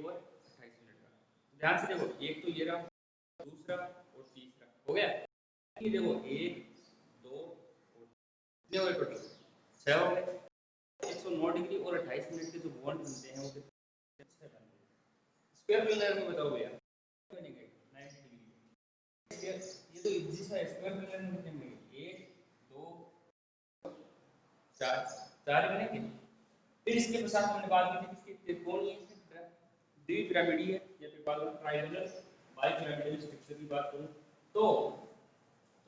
और 28 मिनट का। ध्यान से देखो, एक तो ये रहा, दूसरा और तीसरा हो गया। ये देखो 1 2 और कितने हुए टोटल 6 हो गए। 109 डिग्री और 28 मिनट के जो बॉन्ड बनते हैं वो कितने 6 बनते हैं। स्क्वायर प्लेनर में बताओ भैया बनेंगे 90 डिग्री। ये तो इजी सा स्क्वायर प्लेनर में कितने बनेंगे 1 2 4 4 बनेंगे। फिर इसके साथ हमने बात की थी इसके त्रिकोणीय द्विपिरामिडीय या फिर ट्रायंगुलर बाइपिरामिडल स्ट्रक्चर की बात करूं तो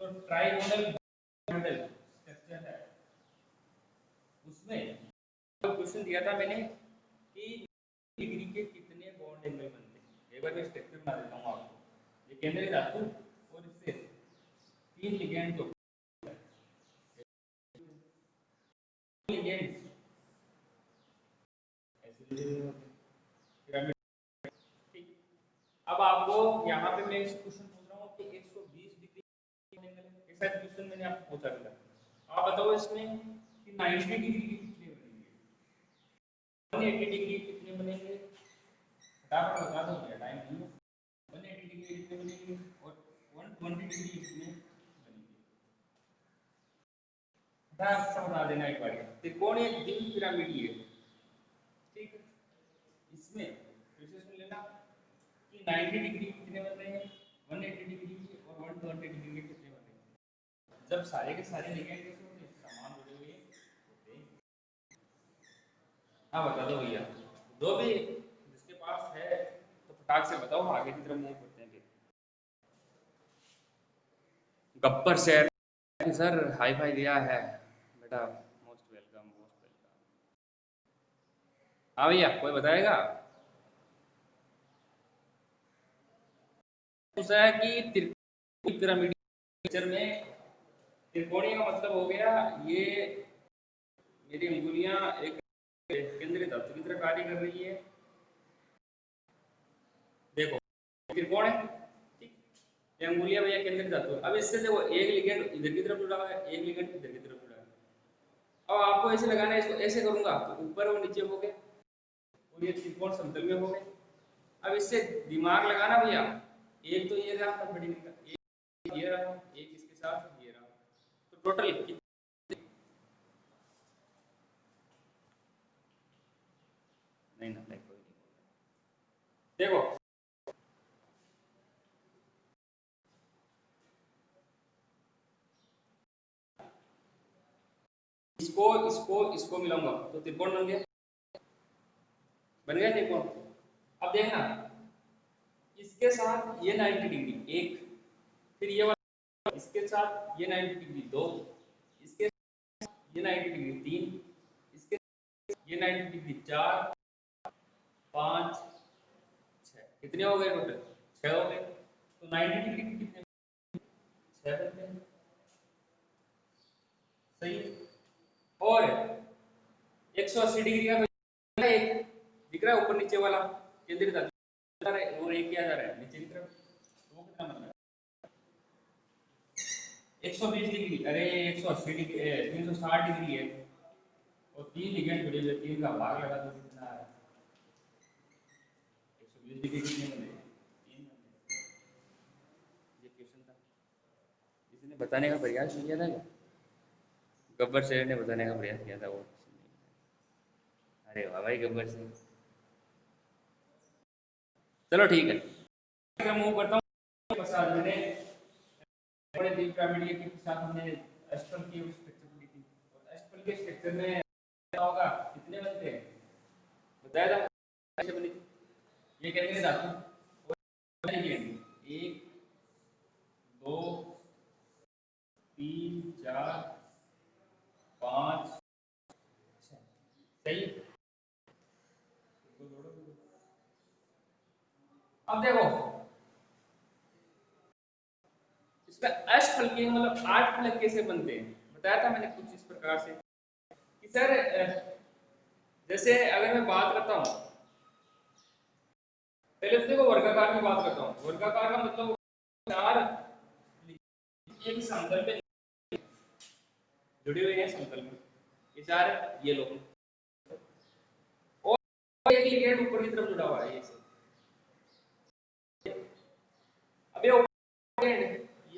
ट्रायंगुलर बाइपिरामिडल स्ट्रक्चर है, उसमें तो क्वेश्चन दिया था मैंने कि डिग्री के कितने बॉन्ड एंगल बनते हैं। एक बार मैं स्ट्रक्चर बना देता हूं आपको। ये केंद्रीय धातु और इससे 3 लिगेंड जो लिगेंड पिरामिड। ठीक, अब आपको यहाँ पे मैं इस क्वेश्चन पूछ रहा हूँ कि 120 डिग्री एंगल है, ऐसा क्वेश्चन मैंने आपको पूछा था। आप बताओ इसमें कि 90 डिग्री के कितने बनेंगे, 180 डिग्री कितने बनेंगे, फटाफट बता दो भैया, टाइम नहीं है। 180 डिग्री कितने बनेंगे और 120 डिग्री कितने बनेंगे, फटाफट बता देना एक बार। त्रिकोणीय द्विपिरामिडीय, ठीक है, इसमें फिर से सुन लेना कि 90 डिग्री कितने बन रहे हैं, 180 डिग्री और 120 डिग्री के कितने बन रहे हैं। जब सारे के सारे लिगेंड कैसे होते हैं, समान जुड़े हुए होते हैं। हाँ बता दो भैया, जो भी जिसके पास है तो फटाक से बताओ, आगे की तरफ मूव करते हैं। गब्बर शेर सर हाई फाई दिया है बेटा, मोस्ट वेलकम मोस्ट वेलकम। हाँ भैया कोई बताएगा। पूछा है कि त्रिकोणीय पिरामिड स्ट्रक्चर में त्रिकोणीय का मतलब हो गया ये मेरी अंगुलियां एक केंद्रीय धातु की तरह कार्य कर रही है। देखो त्रिकोण है, ठीक, ये अंगुलियां भैया केंद्रीय धातु। अब इससे देखो एक लिगेंड इधर की तरफ जुड़ा हुआ है, एक लिगेंड इधर की तरफ जुड़ा है। अब आपको ऐसे लगाना है, इसको ऐसे करूंगा तो ऊपर और नीचे हो गए और ये त्रिकोण समतल में हो गए। अब इससे दिमाग लगाना भैया, एक तो ये रहा बड़ी का, एक ये रहा, एक इसके साथ ये रहा, तो टोटल नहीं ना लाइक कोई नहीं। देखो इसको इसको इसको मिलाऊंगा तो त्रिकोण बन गया, बन गया त्रिकोण। अब देखना इसके साथ ये 90 डिग्री एक, फिर ये वाला इसके साथ ये 90 डिग्री दो, इसके साथ ये 90 डिग्री तीन, इसके साथ ये 90 डिग्री चार, पाँच, छः, कितने हो गए टोटल 6 हो गए। तो 90 डिग्री के कितने 6 बनते हैं, सही है। और 180 डिग्री का एक दिख रहा है ऊपर नीचे वाला केंद्रित और एक क्या जा रहा है नीचे की तरफ, तो वो कितना बन रहा है 120 डिग्री, अरे 180 डिग्री 360 डिग्री है और 3 लिगेंड जुड़े हुए, 3 का भाग लगा दो कितना है 120 डिग्री कितने बने 3 बने। ये क्वेश्चन था, इसने बताने का प्रयास किया था क्या, गब्बर शेर ने बताने का प्रयास किया था वो। अरे वाह भाई गब्बर शेर, चलो ठीक है मैं मूव करता हूँ। बस आज मैंने बड़े डीप पिरामिड के साथ हमने एस्ट्रल की स्ट्रक्चर ली थी और एस्ट्रल के स्ट्रक्चर में क्या होगा कितने बनते हैं बताया था कैसे बनी थी। ये केंद्रीय धातु और एक दो तीन चार पाँच छः, सही। अब देखो इसमें अष्टफलकीय मतलब 8 फलक कैसे बनते हैं, बताया था मैंने कुछ इस प्रकार से कि सर जैसे अगर मैं बात करता हूँ पहले तो देखो वर्गाकार की बात करता हूँ। वर्गाकार का मतलब चार एक समतल पे जुड़े हुए हैं, समतल में ये चार ये लोग और एक लिगेंड ऊपर की तरफ जुड़ा हुआ है ये सब, अब ये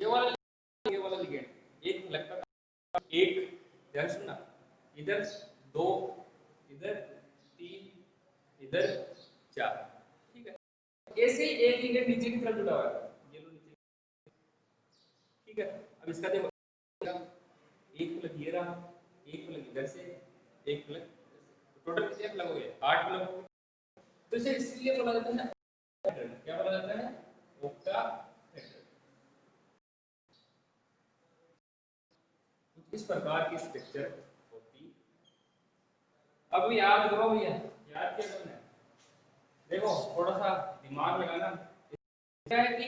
वाला लिगेंड एक लगता था, एक ध्यान सुनना, इधर दो, इधर तीन, इधर चार, ठीक है। ऐसे ही एक लिगेंड नीचे की तरफ जुड़ा हुआ है, ये लो नीचे, ठीक है। अब इसका देखो, एक प्लग ये रहा, एक प्लग इधर से, एक प्लग, टोटल कितने प्लग हो गए? 8 प्लग हो गए। तो इसे इसलिए बोला जाता है, क्या बोला जाता है? ऑक्टाहेड्रल। कुछ इस प्रकार की स्ट्रक्चर होती। अब याद करो भैया, याद क्या करना है? देखो थोड़ा सा दिमाग लगाना, क्या है कि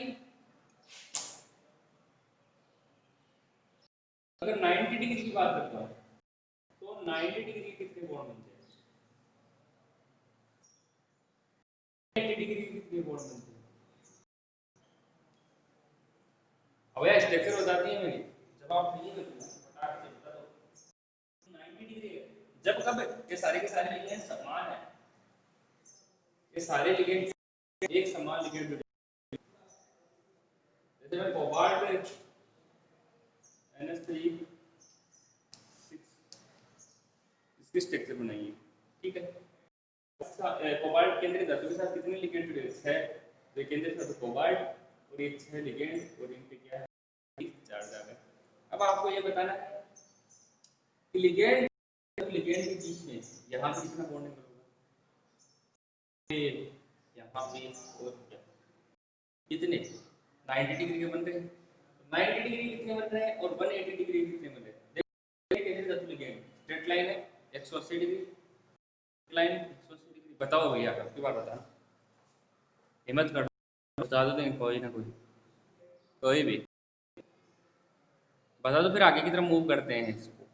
अगर 90 डिग्री की बात करता हूँ तो 90 डिग्री के कितने बॉन्ड बनते हैं? 90 डिग्री के कितने बॉन्ड बनते हैं? अब यार स्ट्रक्चर हो जाती है मेरी, जब आप नहीं करते फटाक से बता दो 90 डिग्री है। जब कब ये सारे के सारे लिगेंड समान है, ये सारे लिगेंड एक समान लिगेंड जुड़े, जैसे मैं कोबाल्ट NH3 इसकी स्ट्रक्चर बनाइए, ठीक है। कोबाल्ट केंद्रीय धातु के साथ कितने लिगेंड जुड़े? 6। तो केंद्रीय धातु कोबाल्ट और ये 6 लिगेंड और इनके क्या है? चार्ज आ गए। अब आपको ये बताना है कि लिगेंड के बीच में यहाँ पे कितना बॉन्डिंग होगा? यहाँ पे और क्या कितने? 90 डिग्री के बन रहे हैं। 90 डिग्री कितने बन रहे हैं और 180 डिग्री कितने बन रहे हैं? देखो केंद्रीय धातु लिगेंड स्ट्रेट लाइन है 180 डिग्री, लाइन 180 डिग्री। बताओ भैया, आपकी बात बताना, हिम्मत कर, बता दो देंगे कोई ना कोई, कोई भी बता दो, फिर आगे की तरफ मूव करते हैं इसको।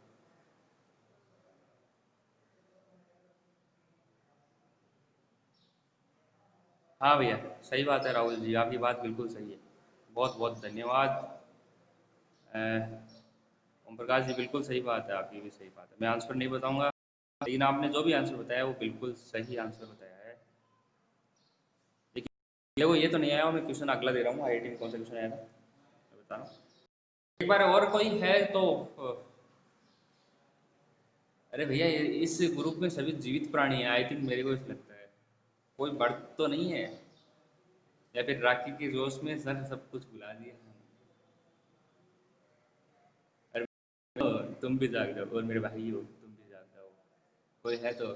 हाँ भैया सही बात है राहुल जी, आपकी बात बिल्कुल सही है, बहुत बहुत धन्यवाद। ओम प्रकाश जी बिल्कुल सही बात है, आपकी भी सही बात है, मैं आंसर नहीं बताऊंगा, लेकिन आपने जो भी आंसर बताया वो बिल्कुल सही आंसर बताया है। लेकिन देखो ये तो नहीं आया, मैं क्वेश्चन अगला दे रहा हूँ, IIT में कौन सा क्वेश्चन आया था बता रहा हूँ। एक बार और कोई है तो अरे भैया इस ग्रुप में सभी जीवित प्राणी हैं, आई थिंक मेरे को ऐसा लगता है, कोई बर्ड तो नहीं है, या फिर राखी के जोश में सर सब कुछ भुला दिया। अरे तुम भी जाग जाओ और मेरे भाई हो, तुम भी जाग जाओ, कोई है तो।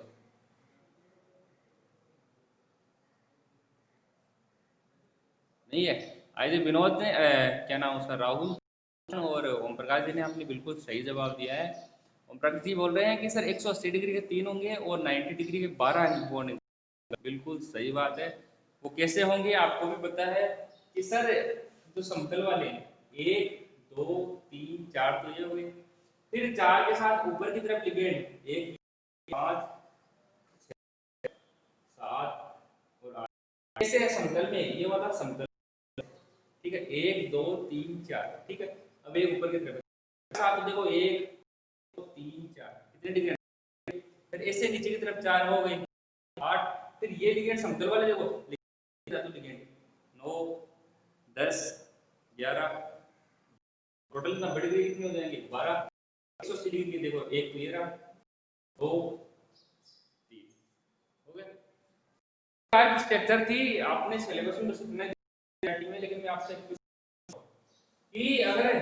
नहीं है? आज विनोद ने क्या नाम उसका, राहुल और ओम प्रकाश जी ने आपने बिल्कुल सही जवाब दिया है। ओम प्रकाश जी बोल रहे हैं कि सर 180 डिग्री के 3 होंगे और 90 डिग्री के 12 होंगे। बिल्कुल सही बात है। वो कैसे होंगे आपको भी पता है कि सर जो समतल वाले हैं 1 2 3 4 तो ये हो गए, फिर 4 के साथ ऊपर की तरफ लिगेंड 1 5 7 और 8, ऐसे है समतल में, ये वाला समतल, ठीक है। 1 2 3 4, ठीक है। अब एक ऊपर की तरफ आप देखो 1 2 3 4 कितने डिग्री, फिर ऐसे नीचे की तरफ 4 हो गई 8, फिर ये लिगेंड समतल वाले देखो लिगेंड 9 10 11, टोटल नंबर डिग्री कितनी हो जाएंगे 12, 180 डिग्री की देखो, एक तो ये रहा 2 3 हो गए। चार स्ट्रक्चर थी, आपने सिलेबस में सुनना है, लेकिन मैं आपसे कि अगर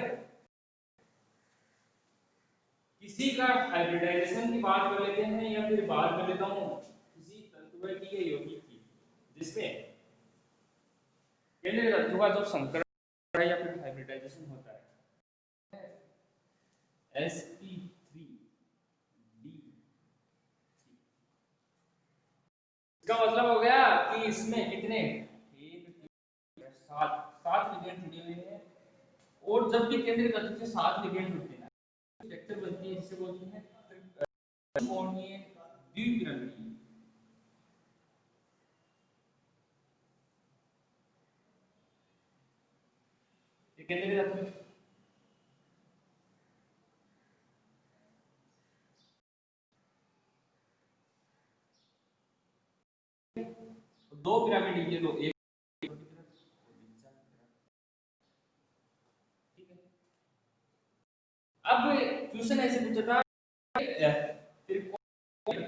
किसी का हाइब्रिडाइजेशन की बात कर लेते हैं या फिर बात कर लेता हूँ किसी तंतु की या यौगिक की जिसमें केंद्रीय तंतु का जो संकरण है या फिर हाइब्रिडाइजेशन होता है sp3d, इसका मतलब हो गया कि इसमें कितने एक सात सात लिगेंड जुड़े हुए हैं, और जब भी केंद्रीय तंतु से सात लिगेंड जुड़ते हैं स्ट्रक्चर बनती है जिसे बोलते हैं त्रिकोणीय द्विपिरामिड। ये केंद्रीय तंतु दो पिरामिड, ये लो एक, अब क्वेश्चन ऐसे पूछा था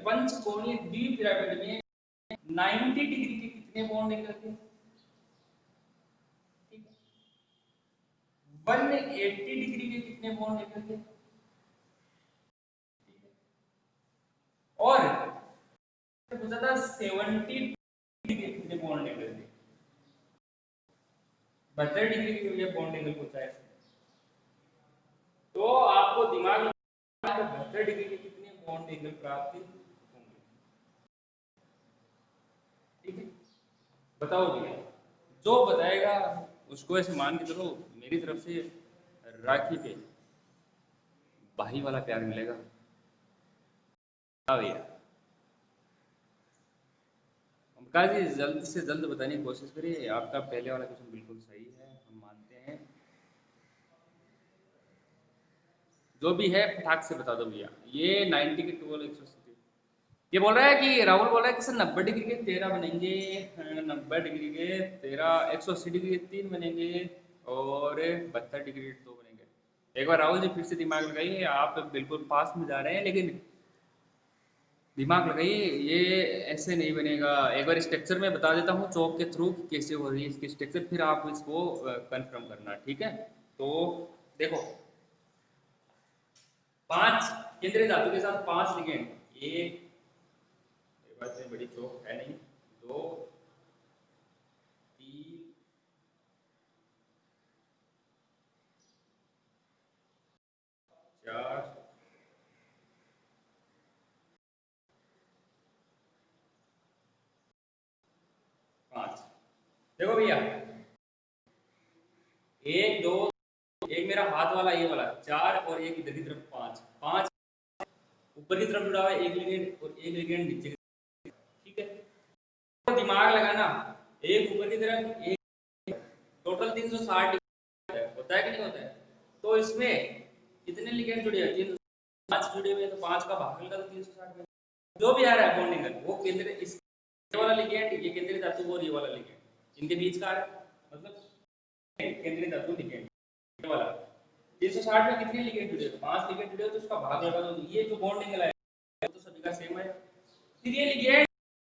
पंचकोणीय द्विपिरामिड में 90 डिग्री के कितने बॉन्ड निकलते हैं? ठीक है, 180 डिग्री के कितने बॉन्ड निकलते हैं? और पूछा था 70 डिग्री के कितने बॉन्ड निकलते हैं? 72 डिग्री के लिए बॉन्ड एंगल पूछा है। तो आपको दिमाग में 72 डिग्री के कितने बॉन्ड एंगल प्राप्त होंगे? ठीक है, बताओ भैया, जो बताएगा उसको ऐसे मान के चलो मेरी तरफ से राखी पे भाई वाला प्यार मिलेगा। हाँ भैया, ओमकार जी जल्द से जल्द बताने की कोशिश करिए। आपका पहले वाला क्वेश्चन बिल्कुल सही है, हम मानते हैं। जो भी है फटाक से बता दो भैया। ये 90 के 12 180। ये बोल रहा है कि राहुल बोल रहा है कि सर 90 डिग्री के 13 बनेंगे, 90 डिग्री के 13, 180 डिग्री के 3 बनेंगे और 72 डिग्री के 2 बनेंगे। एक बार राहुल जी फिर से दिमाग लगाइए, आप बिल्कुल पास में जा रहे हैं लेकिन दिमाग लगाइए, ये ऐसे नहीं बनेगा। एक बार स्ट्रक्चर में बता देता हूँ चौक के थ्रू कैसे हो रही है इसकी स्ट्रक्चर, फिर आप इसको कंफर्म करना। ठीक है, तो देखो, 5 केंद्रीय धातु के साथ 5 लिगेंड, एक बात में बड़ी चौक है नहीं, 2 3 4 5। देखो भैया, एक दो, एक मेरा हाथ वाला ये वाला 4 और एक इधर की तरफ 5, 5 ऊपर की तरफ जुड़ा हुआ है एक लिगेंड और एक लिगेंड नीचे की तरफ। ठीक है, तो दिमाग लगाना, एक ऊपर की तरफ एक, टोटल 360 होता है कि नहीं होता है? तो इसमें कितने लिगेंड जुड़े हैं? 5 जुड़े हुए हैं, तो 5 का भाग निकाल 360 में। जो भी आ रहा है बॉन्डिंग वो केंद्र, इस वाला लिगेंड, ये केंद्रीय धातु और ये वाला लिगेंड, इनके बीच का आ रहा है, मतलब केंद्रीय धातु लिगेंड ये वाला। 360 में कितने लिगेंड जुड़े हैं? 5 लिगेंड जुड़े हो तो उसका भाग लगा दो। ये जो बॉन्डिंग है तो सभी का सेम है। फिर ये लिगेंड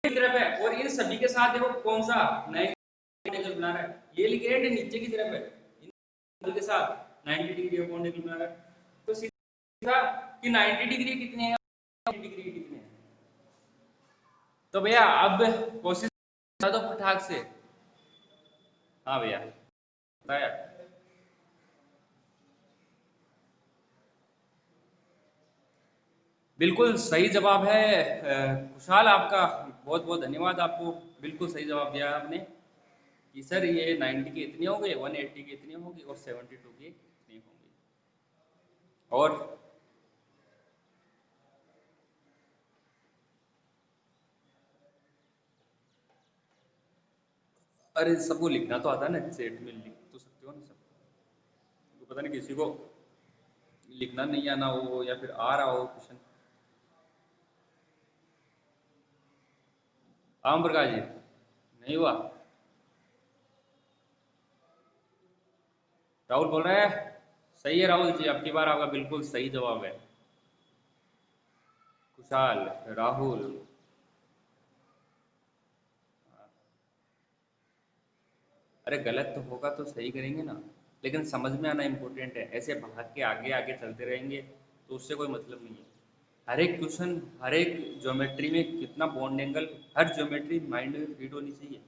की तरफ है और इन सभी के साथ देखो कौन सा नया एंगल बना रहा है। ये लिगेंड नीचे की तरफ है, इन के साथ 90 डिग्री का बॉन्ड एंगल बना रहा है। तो सीधा कि 90 डिग्री कितने हैं, 90 डिग्री कितने हैं। तो भैया अब कोशिश बता दो फटाक से। हाँ भैया बताया, बिल्कुल सही जवाब है। खुशहाल, आपका बहुत बहुत धन्यवाद आपको। बिल्कुल सही जवाब दिया आपने कि सर ये 90 के इतने होंगे, 180 के इतने होंगे और 72 के इतने होंगे। और अरे सबको लिखना तो आता है ना, सेट में लिख तो सकते हो ना सब। तो पता नहीं किसी को लिखना नहीं आना हो या फिर आ रहा हो क्वेश्चन। आम प्रकाश जी नहीं हुआ? राहुल बोल रहा है सही है। राहुल जी आपकी बार आपका बिल्कुल सही जवाब है। खुशहाल, राहुल, अरे गलत तो होगा तो सही करेंगे ना, लेकिन समझ में आना इम्पोर्टेंट है। ऐसे भाग के आगे आगे चलते रहेंगे तो उससे कोई मतलब नहीं है। हर एक क्वेश्चन, हर एक ज्योमेट्री में कितना बॉन्ड एंगल, हर ज्योमेट्री माइंड में फीड होनी चाहिए।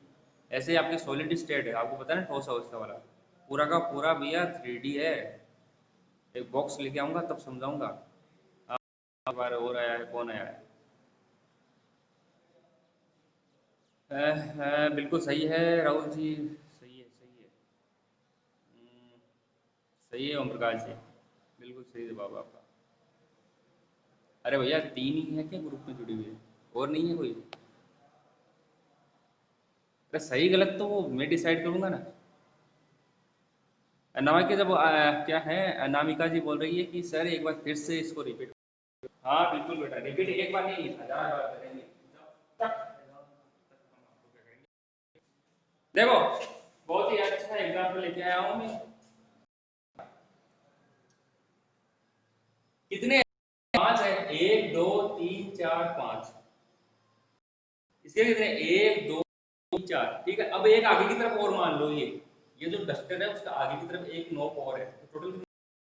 ऐसे ही आपके सॉलिड स्टेट है, आपको पता है ना, ठोस अवस्था वाला पूरा का पूरा भैया 3D है। एक बॉक्स लेके आऊंगा तब समझाऊंगा। आप बार और आया है, कौन आया है? बिल्कुल सही है राहुल जी, सही है सही है। हम्म, सही है ओम प्रकाश जी, बिल्कुल सही जवाब आपका। अरे भैया 3 ही है क्या ग्रुप में जुड़ी हुई है, और नहीं है कोई? अरे सही गलत तो वो मैं डिसाइड करूंगा ना। अनामिका जब क्या है, अनामिका जी बोल रही है कि सर एक बार फिर से इसको रिपीट। हाँ बिल्कुल बेटा, रिपीट एक बार नहीं 1000 बार करेंगे जब तक। देखो बहुत ही अच्छा एग्जाम्पल लेके आया हूँ मैं। इसके कितने, 1 2 3 4, ठीक है। अब एक आगे की तरफ और मान लो, ये जो डस्टर है उसका आगे की तरफ एक नॉब और है, तो टोटल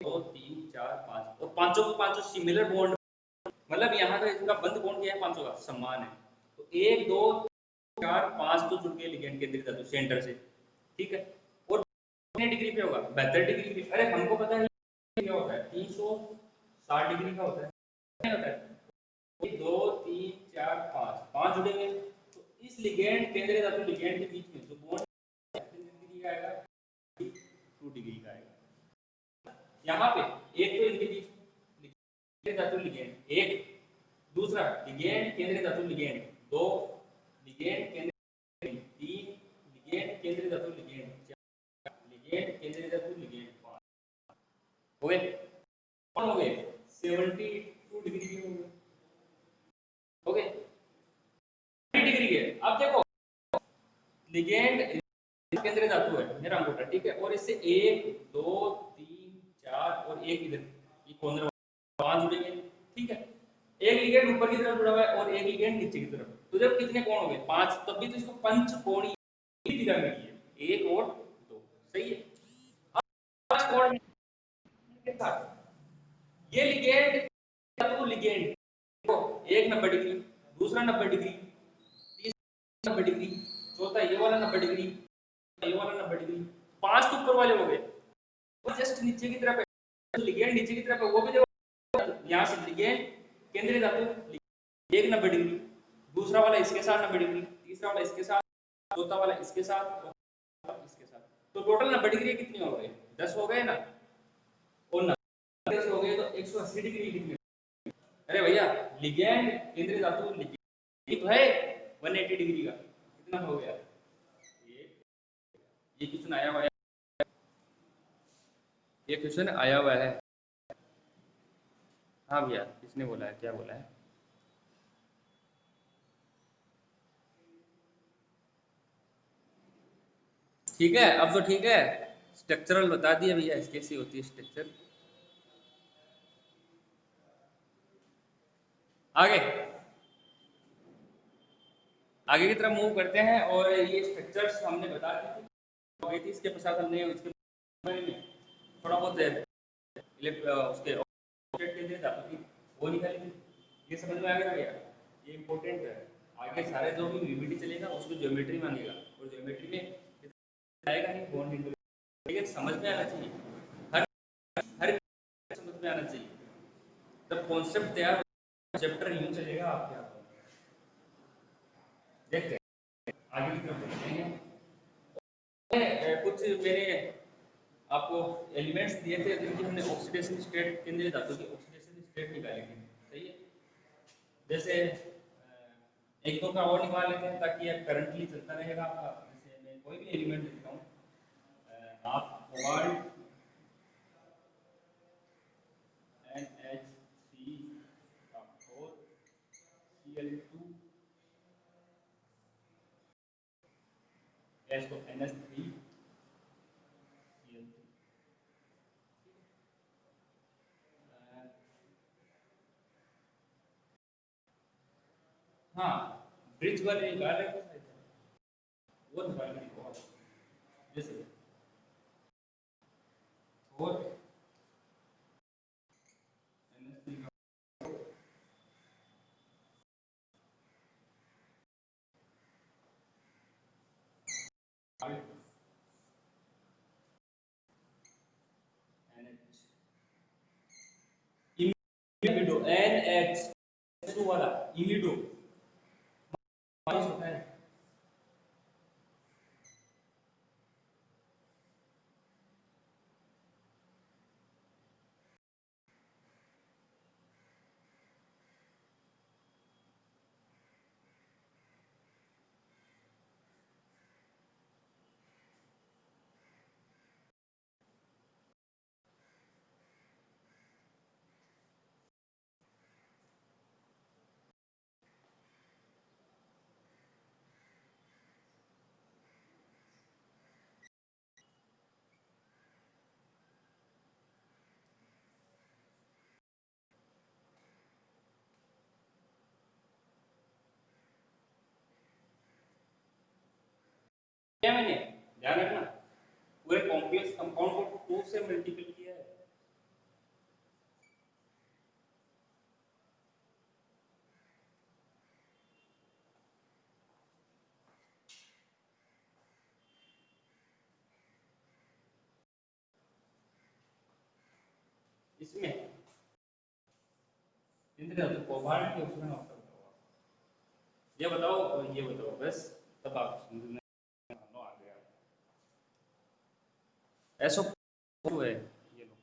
2 3 4 5, और पांचों को पांचों सिमिलर बॉन्ड, मतलब यहाँ का इसका बंद बॉन्ड क्या है, पांचों का समान है। तो 1 2 4 5 तो जुड़ गए लिगेंड केंद्रित धातु सेंटर से, ठीक है। और कितने डिग्री पे होगा, 72 डिग्री पे। अरे हमको पता है क्या होता है, 360 डिग्री का होता है, क्या होता है, 2 3 4 5, 5 जुड़ेंगे। तो इस लिगेंड केंद्रीय धातु लिगेंड के बीच में जो बॉन्ड कितनी डिग्री का आएगा, 2 डिग्री का आएगा। यहाँ पे एक तो इनके बीच केंद्रीय धातु लिगेंड, एक दूसरा लिगेंड केंद्रीय धातु लिगेंड, दो लिगेंड केंद्रीय, तीन लिगेंड केंद्रीय धातु लिगेंड, चार लिगेंड केंद्रीय धातु लिगेंड, पांच हो गए, कौन हो गए, 72 डिग्री के हो गए, हो गए डिग्री के। अब देखो लिगेंड केंद्रीय धातु है मेरा अंगूठा, ठीक है, और इससे 1 2 3 4 और एक इधर ये कॉर्नर 5 जुड़ेंगे, ठीक है। एक लिगेंड ऊपर की तरफ जुड़ा हुआ है और एक लिगेंड नीचे की तरफ, तो जब कितने कोण हो गए, 5, तब भी तो इसको पंचकोणीय दिखा मिली है, 1 और 2, सही है। अब पांच कोण के साथ ये लिगेंड धातु लिगेंड, देखो एक 90 डिग्री, दूसरा 90 डिग्री, तीसरा 90 डिग्री, चौथा ये वाला 90 डिग्री, ये वाला 90 डिग्री, पांच तो ऊपर वाले हो गए, और जस्ट नीचे की तरफ है लिगेंड, नीचे की तरफ है वो भी देखो, यहाँ से लिगेंड केंद्रीय धातु एक 90 डिग्री, दूसरा वाला इसके साथ 90 डिग्री, तीसरा वाला इसके साथ, चौथा वाला इसके साथ और इसके साथ, तो टोटल 90 डिग्री कितनी हो गई, 10 हो गए ना, और 90 हो गए तो 180 डिग्री कितनी। अरे भैया लिगेंड केंद्रीय धातु लिगेंड तो है 180 डिग्री का, कितना हो गया, ये क्वेश्चन आया हुआ है, ये क्वेश्चन आया हुआ है। हाँ भैया किसने बोला है, क्या बोला है, ठीक है, अब तो ठीक है, स्ट्रक्चरल बता दिया भैया, कैसी होती है स्ट्रक्चर। आगे आगे की तरफ मूव करते हैं, और ये स्ट्रक्चर्स हमने बता दी थी, इसके पश्चात हमने उसके बारे में थोड़ा बहुत उसके केंद्रीय धातु की वो निकाली थी, ये समझ में आ गया भैया, ये इंपॉर्टेंट है। आगे सारे जो भी वीवीडी चलेगा उसको ज्योमेट्री मांगेगा, और ज्योमेट्री में आएगा नहीं बॉन्ड इंटू, लेकिन समझ में आना चाहिए, हर हर समझ में आना चाहिए, तब कॉन्सेप्ट तैयार, चैप्टर यूं चलेगा आपके हाथ में। देखते हैं आगे की तरफ देखते हैं, कुछ मैंने आपको एलिमेंट्स दिए थे जिनकी हमने ऑक्सीडेशन स्टेट केंद्रीय धातु की ऑक्सीडेशन स्टेट निकाली थी, सही है। जैसे एक दो का और निकाल लेते हैं ताकि ये करंटली चलता रहेगा आपका। जैसे मैं कोई भी एलिमेंट लिखता हूँ, आप कोबाल्ट NH3 Cl2 गैस को NH3 Cl3, हाँ ब्रिज वाले निकाल रहे थे, वो निकाल रहे थे, जैसे और NH3 का इमिडो NH2 वाला इमिडो माइनस होता है, क्या मैंने ध्यान रखना, पूरे कॉम्प्लेक्स कंपाउंड को 2 से मल्टीपल किया है। इसमें कोबाल्ट के ऑक्सीजन अवस्था बताओ, ये बताओ, ये बताओ बस, तब आप समझ में आ गया। ऐसा है ये लो,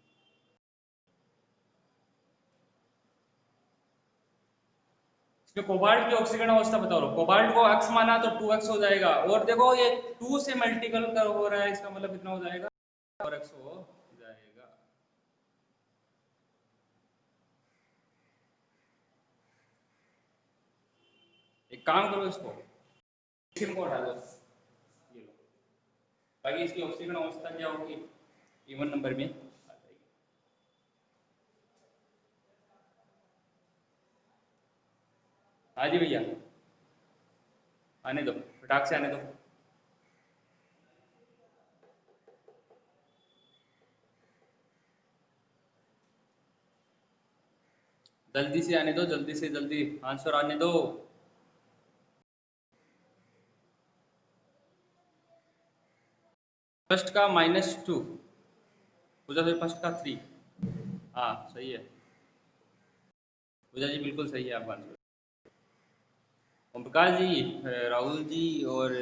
इसमें कोबाल्ट की ऑक्सीजन अवस्था बताओ। कोबाल्ट को x माना तो 2x हो जाएगा, और देखो ये 2 से मल्टीपल कर हो रहा है, इसका मतलब कितना हो जाएगा, 4x हो जाएगा। एक काम करो, इसको को हटा दो, ये लो, ताकि इसकी ऑक्सीजन अवस्था क्या होगी, इवन नंबर में आ जाएगी। हाँ जी भैया, आने दो, फटाक से आने दो। जल्दी से आने दो, जल्दी से जल्दी आंसर आने दो। फर्स्ट का -2, पूजा फिर फर्स्ट का 3। हाँ सही है पूजा जी, बिल्कुल सही है आपका आंसर। ओम प्रकाश जी, राहुल जी, और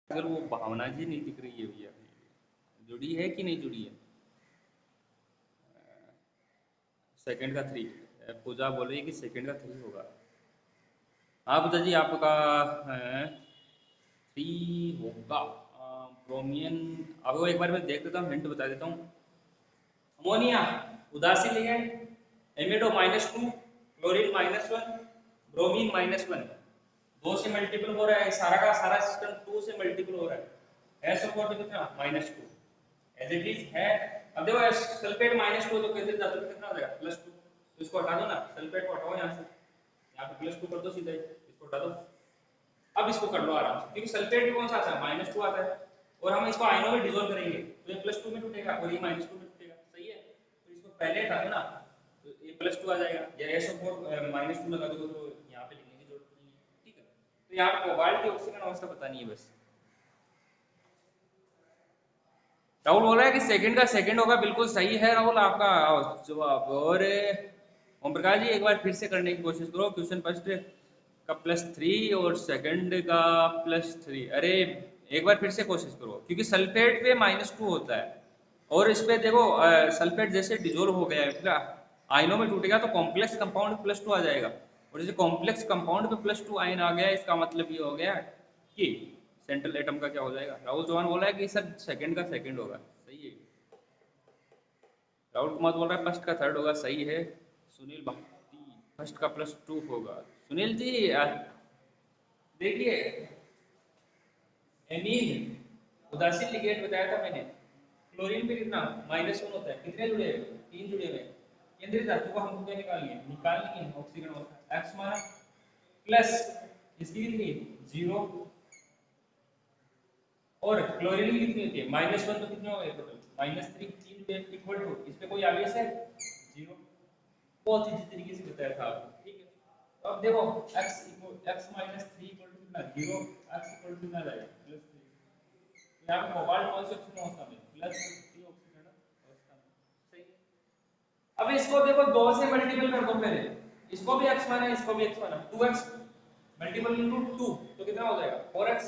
अगर वो भावना जी नहीं दिख रही है भैया, जुड़ी है कि नहीं जुड़ी है? सेकंड का 3, पूजा बोल रही है कि सेकंड का 3 होगा। हाँ पूजा जी, आपका 3 होगा। ब्रोमियन, आपको एक बार मैं देख देता हूँ, हिंट बता देता हूँ। अमोनिया उदासीन लिगेंड, एमिडो -2, क्लोरीन -1, ब्रोमीन -1, 2 से मल्टीपल हो रहा है, सारा का सारा सिस्टम 2 से मल्टीपल हो रहा है। एसओ को कितना -2 एज इट इज है। अब देखो सल्फेट -2 तो कैसे जाता है, कितना हो जाएगा +2, तो इसको हटा दो ना, सल्फेट को हटाओ यहाँ से, यहाँ पे +2 कर दो सीधा ही, इसको हटा दो। अब इसको कर लो आराम से, क्योंकि सल्फेट भी कौन सा आता है, -2 आता है, और हम इसको आयनों में डिसॉल्व करेंगे तो ये +2 में टूटेगा और ये -2 में टूटेगा, सही है। तो इसको पहले हटा दो ना, तो ये +2 आ जाएगा, या SO4 -2 लगा दो तो यहाँ पे लिखने की जरूरत नहीं है, ठीक है। तो यहाँ पे कोबाल्ट की ऑक्सीजन अवस्था बतानी है बस। राहुल बोल रहा है कि सेकंड का सेकंड होगा, बिल्कुल सही है राहुल आपका जवाब। और ओम प्रकाश जी, एक बार फिर से करने की कोशिश करो, क्वेश्चन फर्स्ट का +3 और सेकंड का +3। अरे एक बार फिर से कोशिश करो, क्योंकि सल्फेट पे -2 होता है, और इस पे देखो सल्फेट जैसे डिजोल्व हो गया है, फिर आयनों में टूटेगा तो कॉम्प्लेक्स कंपाउंड +2 आ जाएगा, और जैसे कॉम्प्लेक्स कंपाउंड पे +2 आयन आ गया, इसका मतलब ये हो गया कि सेंट्रल एटम का क्या हो जाएगा। राहुल चौहान बोला है कि सर सेकंड का सेकंड होगा, सही है। राहुल कुमार बोल रहा है फर्स्ट का थर्ड होगा, सही है। सुनील भक्ति, फर्स्ट का +2 होगा। सुनील जी देखिए, एमीन उदासीन लिगेंड बताया था मैंने, क्लोरीन पे कितना -1 होता है, कितने जुड़े हुए, 3 जुड़े हुए। केंद्रीय धातु को हमको क्या निकालनी है ऑक्सीजन अवस्था, x माना प्लस इसकी कितनी 0, और क्लोरीन की कितनी होती है -1, तो कितने हो गए टोटल -3, 3 जुड़े इक्वल टू, इस पे कोई आवेश है 0। बहुत इजी तरीके से बताया था आपको, ठीक है। तो अब देखो x -3 इक्वल टू कितना 0, x इक्वल टू कितना जाएगा +3। यहाँ पे कोबाल्ट कौन सी ऑक्सीजन अवस्था में, +3 ऑक्सीजन अवस्था में, सही है। अब इसको देखो 2 से मल्टीपल कर दो पहले, इसको भी x माना, इसको भी x माना, 2x मल्टीपल इनटू 2 तो कितना हो जाएगा 4x,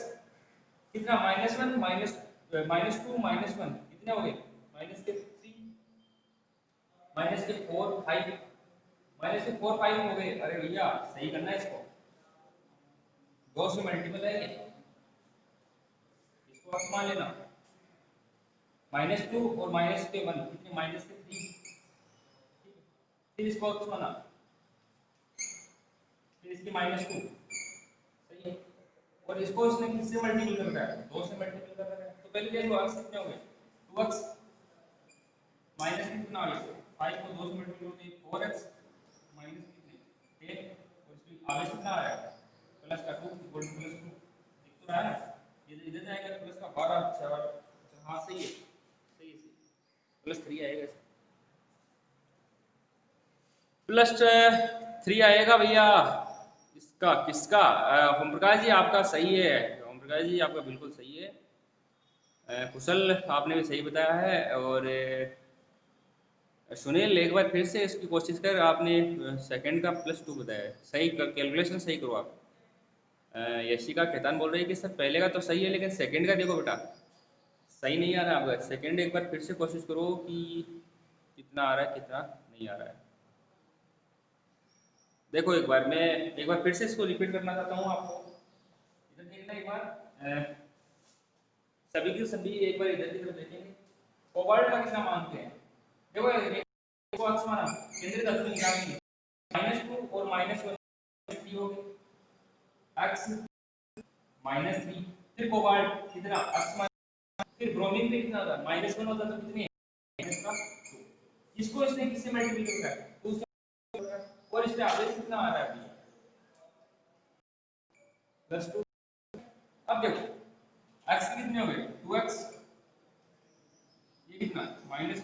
कितना -1 -2 -1 कितने हो गए -3 -4 5 -4 5 हो गए। अरे भैया सही करना है इसको, 2 से मल्टीपल है ये, इसको x मान लेना, -2 और -1 कितने -3, फिर इसको x माना, फिर इसकी -2, सही है। और इसको इसने किससे मल्टीपल कर रहा है, 2 से मल्टीपल कर रहा है, तो पहले देख लो x कितने हो गए 2x, माइनस कितना आ गया 5 को 2 से मल्टीपल करके 4x, माइनस कितने 10, और इसमें आगे कितना आया प्लस का 2 इक्वल टू +2, दिख तो रहा है ना। ये इधर जाएगा प्लस का 12 4। हाँ सही है, सही है, +3 आएगा इसका, +3 आएगा भैया इसका। किसका? ओम प्रकाश जी आपका सही है, ओम प्रकाश जी आपका बिल्कुल सही है। कुशल आपने भी सही बताया है। और सुनील एक बार फिर से इसकी कोशिश कर, आपने सेकंड का +2 बताया है, सही कैलकुलेशन सही करो आप। यशिका खेतान बोल रही है कि सर पहले का तो सही है लेकिन सेकंड का देखो बेटा सही नहीं आ रहा है आपका। सेकंड एक बार फिर से कोशिश करो कि कितना आ रहा है कितना नहीं आ रहा है। देखो एक बार मैं एक बार फिर से इसको रिपीट करना चाहता हूँ आपको। इधर देखना एक बार, सभी के सभी एक बार इधर की तरफ देखेंगे। कोबाल्ट का कितना मानते हैं? देखो देखो अक्ष माना केंद्रीय तत्व निकालेंगे, -2 और -1 हो गए, x -3। फिर कोबाल्ट कितना अक्ष माना, फिर ब्रोमीन पे कितना होता है -1 होता है, तो कितनी है -2। इसको इसने किससे मल्टीप्लाई किया है 2 से, और इसका आवेश कितना आ रहा है अभी +2। अब देखो x कितने हो गए 2x, ये कितना माइनस,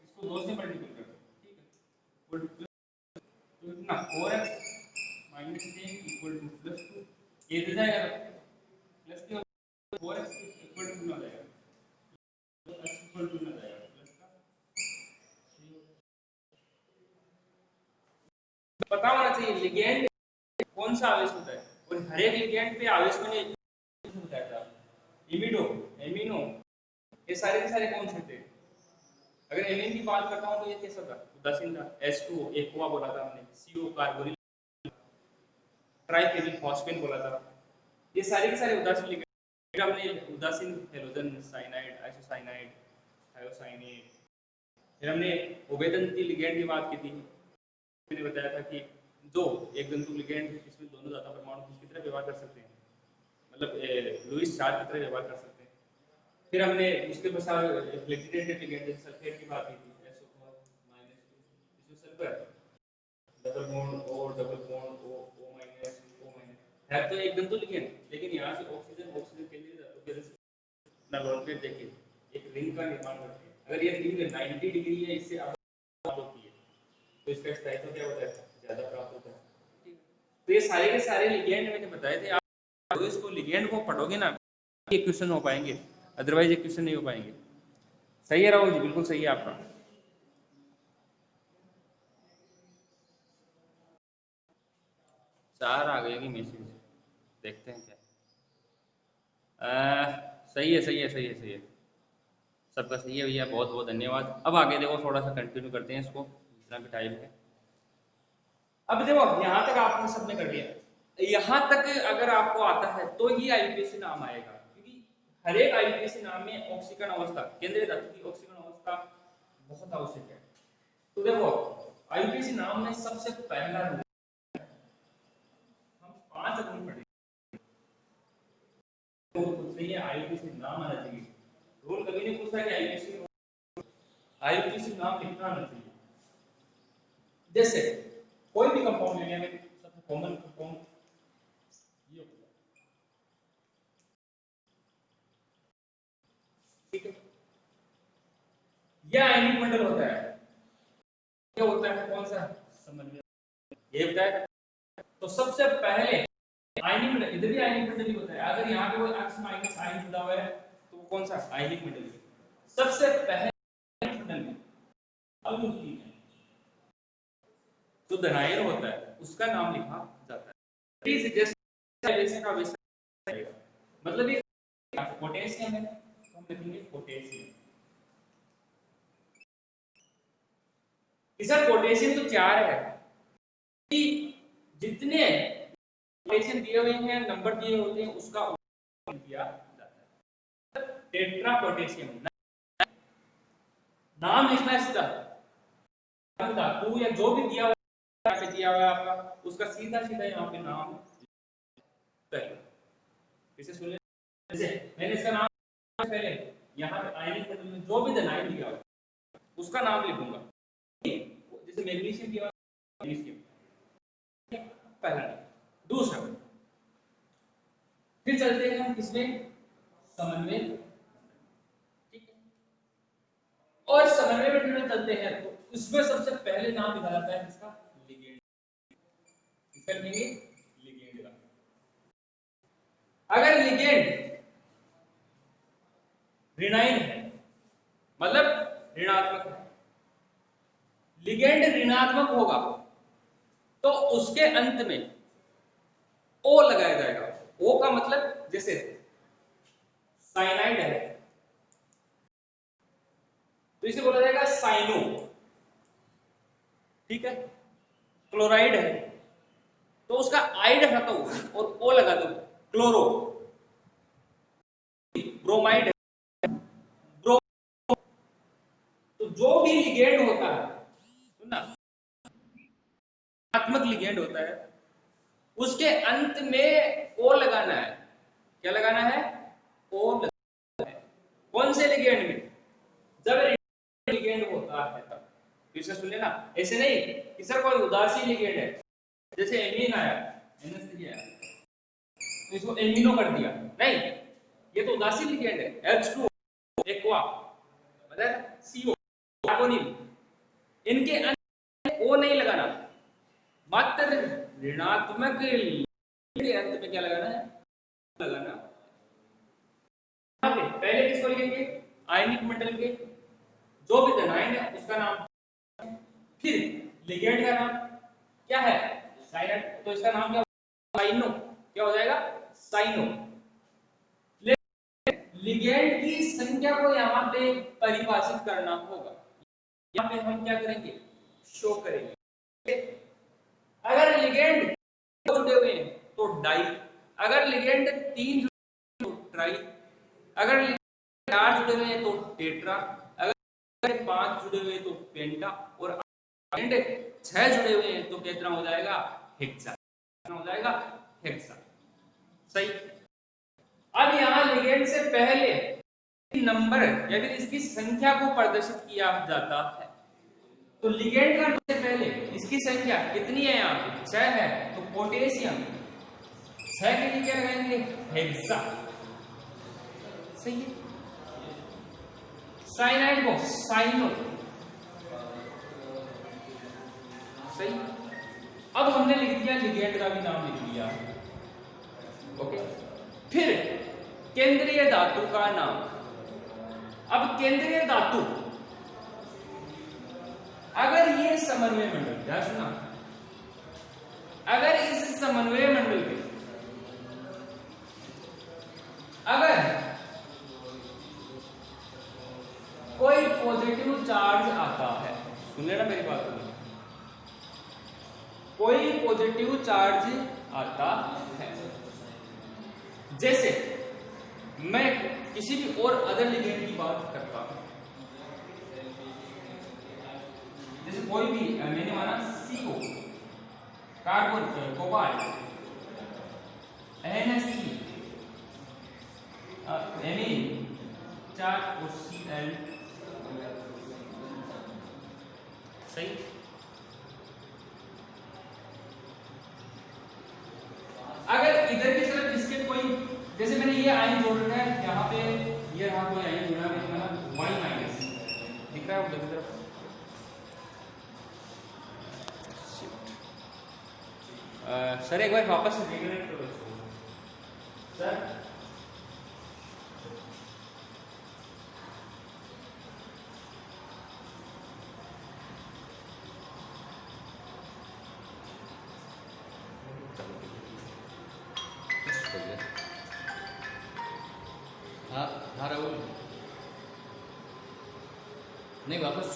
इसको 2 से मल्टीप्लाई कर दो, ठीक है, और तो कितना 4x -10 +2। ये दे जाएगा प्लस के 4x कितना हो जाएगा, x कितना हो जाएगा प्लस का। पता होना चाहिए लिगेंड कौन सा आवेश होता है, और हर एक लिगेंड पे आवेश मैंने बताया था, इमिडो एमिनो, ये सारे के सारे कौन से थे। अगर एमिन की बात करता हूँ तो ये कैसा था उदासीन था, H2 एक्वा बोला था हमने, CO कार्बोनिल, ट्राइफेनिल फॉस्फेन बोला था। ये सारे के सारे उदासीन लिगेंड, हमने उदासीन हेलोजन साइनाइड आइसोसाइनाइड थायोसाइनेट। फिर हमने उभयदंती लिगेंड की बात की थी, मैंने बताया था कि जो एक दंतु लिगेंड है इसमें दोनों दाता परमाणु किसकी तरह व्यवहार कर सकते हैं, मतलब लुईस चार्ज की तरह व्यवहार कर सकते हैं। फिर हमने उसके पश्चात फ्लेक्सिडेटेड लिगेंड जैसे सल्फेट की बात की थी, SO4 -2, इसमें सल्फर डबल बॉन्ड और डबल बॉन्ड O है तो एक दंतु लिगेंड, लेकिन यहाँ से ऑक्सीजन ऑक्सीजन केंद्रीय धातु के अपना लॉन्चर देखिए एक रिंग का निर्माण करते हैं। अगर ये रिंग 90 डिग्री है इससे अब होती है तो इसका स्थायित्व क्या होता है ज्यादा प्राप्त होता है। तो ये सारे के सारे लिगेंड मैंने बताए थे, आप इसको लिगेंड को पढ़ोगे ना ये क्वेश्चन हो पाएंगे, अदरवाइज ये क्वेश्चन नहीं हो पाएंगे। सही है राहुल जी, बिल्कुल सही है आपका। चार आ गए कि मैसेज, देखते हैं क्या। सही है सही है सही है सही है, सबका सही है भैया, बहुत बहुत धन्यवाद। अब आगे देखो थोड़ा सा कंटिन्यू करते हैं इसको जितना भी टाइम है। अब देखो यहाँ तक आपने सबने कर लिया, यहाँ तक अगर आपको आता है तो ही आईपीएससी नाम आएगा, क्योंकि हर एक आईपीएससी नाम में ऑक्सीकरण अवस्था केंद्रीय धातु की ऑक्सीकरण अवस्था बहुत आवश्यक है। तो देखो आईपीएससी नाम में सबसे पहला रूल, हम 5 रूल पढ़े तो पूछ रही है आईपीएससी नाम आना चाहिए। रूल कभी नहीं पूछता कि आईपीएससी नाम लिखना आना चाहिए। जैसे कोई भी कंपाउंड लेने में सबसे कॉमन कंपाउंड ये होता है, ठीक है, यह आयनिक मंडल होता है, ये होता है कौन सा समन्वय, ये बताया। तो सबसे पहले आयनिक मंडल, इधर भी आयनिक मंडल ही होता है, अगर यहाँ पे कोई X माइनस आयन जुड़ा हुआ है तो वो कौन सा आयनिक मंडल है। सबसे पहले मंडल में अब जो धनायन होता है उसका नाम लिखा जाता है, जैसे का विषय मतलब ये पोटेशियम है तो हम लिखेंगे पोटेशियम। सर पोटेशियम तो 4 है कि जितने पोटेशियम दिए हुए हैं नंबर दिए होते हैं उसका किया जाता है। टेट्रा पोटेशियम नाम लिखना है सीधा, धातु या जो भी दिया हुआ है दिया हुआ है आपका उसका सीधा सीधा यहाँ पे नाम इसे सुन ले। जैसे मैंने इसका नाम पहले यहाँ पे आयनिक मंडल में जो भी धनायन दिया हुआ उसका नाम लिखूंगा, जैसे मैग्नीशियम दिया हुआ मैग्नीशियम पहला। दूसरा फिर चलते हैं हम किसमें समन्वय, ठीक है। और समन्वय मंडल में चलते हैं तो उसमें सबसे पहले नाम लिखा जाता है किसका? लिगेंड। इसका लिखेंगे लिगेंड का। अगर लिगेंड ऋणायन है मतलब ऋणात्मक है, लिगेंड ऋणात्मक होगा तो उसके अंत में ओ लगाया जाएगा। ओ का मतलब जैसे साइनाइड है तो इसे बोला जाएगा साइनो, ठीक है। क्लोराइड है तो उसका आइड हटाओ और ओ लगा दो, क्लोरो। ब्रोमाइड है, ब्रो। तो जो भी लिगेंड होता है ना, ऋणात्मक लिगेंड होता है, उसके अंत में ओ लगाना है। क्या लगाना है? ओ लगाना है। कौन से लिगेंड में? जब लिगेंड होता है तब। फिर से सुन लेना, ऐसे नहीं कि सर कोई उदासीन लिगेंड है, जैसे एमीन आया, NH3 आया तो इसको एमिनो कर दिया, नहीं, ये तो उदासीन लिगेंड है। H2 एक्वा मतलब CO कार्बोनिल, इनके अंत में ओ नहीं लगाना, मात्र ऋणात्मक के अंत में क्या लगाना है? लगाना। पहले किसको लिखेंगे? आयनिक मंडल के जो भी धनायन है उसका नाम, फिर लिगेंड का नाम क्या है? साइनाइड, तो इसका नाम क्या? साइनो। क्या हो जाएगा? साइनो। लिगेंड की संख्या को यहाँ पे परिभाषित करना होगा। यहाँ पे हम क्या करेंगे? शो करेंगे। अगर लिगेंड जुड़े हुए हैं तो डाई, अगर लिगेंड 3 जुड़े तो ट्राई, अगर लिगेंड 4 जुड़े हुए हैं तो टेट्रा, अगर 5 जुड़े हुए हैं तो पेंटा, और लिगेंड 6 जुड़े हुए हैं तो कितना हो जाएगा? हेक्सा। कितना हो जाएगा? हेक्सा। सही। अब यहाँ लिगेंड से पहले नंबर या फिर इसकी संख्या को प्रदर्शित किया जाता है, तो लिगेंड का से पहले इसकी संख्या कितनी है? यहाँ पे 6 है तो पोटेशियम 6 के लिए क्या लगाएंगे? हेक्सा। सही है। साइनाइड को साइनो। सही। अब हमने लिख दिया लिगेंड का भी नाम लिख दिया, ओके। फिर केंद्रीय धातु का नाम। अब केंद्रीय धातु, अगर ये समन्वय मंडल, ध्यान सुना, अगर इस समन्वय मंडल में अगर कोई पॉजिटिव चार्ज आता है, सुन लेना मेरी बात को, कोई पॉजिटिव चार्ज आता है, जैसे मैं किसी भी और अदर लिगेंड की बात करता हूं, जैसे कोई भी मैंने माना CO, carbon, cobalt, NH3, amine 4 और Cl। सही। अगर इधर की तरफ इसके कोई, जैसे मैंने ये आयन जोड़ रखा है यहाँ पे, ये रहा कोई आयन जुड़ा है, Y- दिख रहा है उधर की तरफ। सर एक बार वापस से रिकनेक्ट करो सर। हाँ हाँ राहुल, नहीं वापस